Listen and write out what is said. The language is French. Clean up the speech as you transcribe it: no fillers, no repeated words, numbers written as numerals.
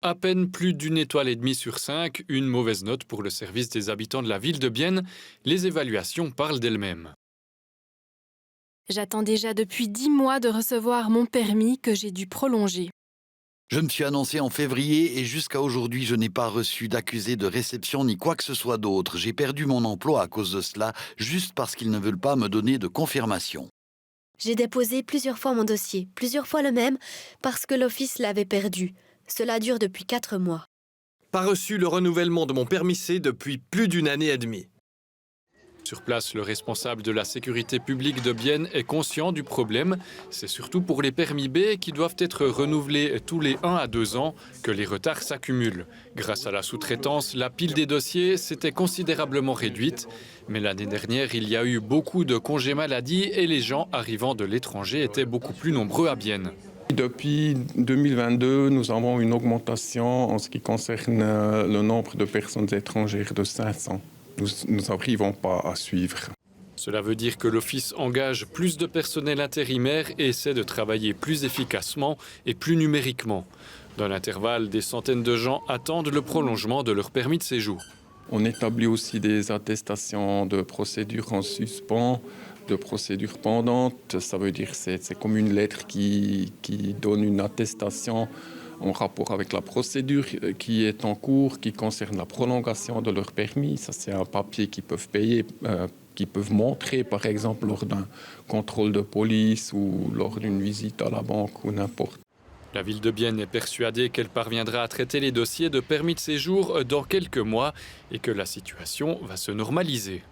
À peine plus d'une étoile et demie sur 5, une mauvaise note pour le service des habitants de la ville de Bienne. Les évaluations parlent d'elles-mêmes. J'attends déjà depuis 10 mois de recevoir mon permis que j'ai dû prolonger. Je me suis annoncé en février et jusqu'à aujourd'hui, je n'ai pas reçu d'accusé de réception ni quoi que ce soit d'autre. J'ai perdu mon emploi à cause de cela, juste parce qu'ils ne veulent pas me donner de confirmation. J'ai déposé plusieurs fois mon dossier, plusieurs fois le même, parce que l'office l'avait perdu. Cela dure depuis 4 mois. Pas reçu le renouvellement de mon permis C depuis plus d'une année et demie. Sur place, le responsable de la sécurité publique de Bienne est conscient du problème. C'est surtout pour les permis B qui doivent être renouvelés tous les 1 à 2 ans que les retards s'accumulent. Grâce à la sous-traitance, la pile des dossiers s'était considérablement réduite. Mais l'année dernière, il y a eu beaucoup de congés maladie et les gens arrivant de l'étranger étaient beaucoup plus nombreux à Bienne. Depuis 2022, nous avons une augmentation en ce qui concerne le nombre de personnes étrangères de 500. Nous n'arrivons pas à suivre. Cela veut dire que l'Office engage plus de personnel intérimaire et essaie de travailler plus efficacement et plus numériquement. Dans l'intervalle, des centaines de gens attendent le prolongement de leur permis de séjour. On établit aussi des attestations de procédures en suspens, de procédures pendantes. Ça veut dire que c'est comme une lettre qui donne une attestation en rapport avec la procédure qui est en cours, qui concerne la prolongation de leur permis. Ça, c'est un papier qu'ils peuvent payer, qu'ils peuvent montrer, par exemple, lors d'un contrôle de police ou lors d'une visite à la banque ou n'importe. La ville de Bienne est persuadée qu'elle parviendra à traiter les dossiers de permis de séjour dans quelques mois et que la situation va se normaliser.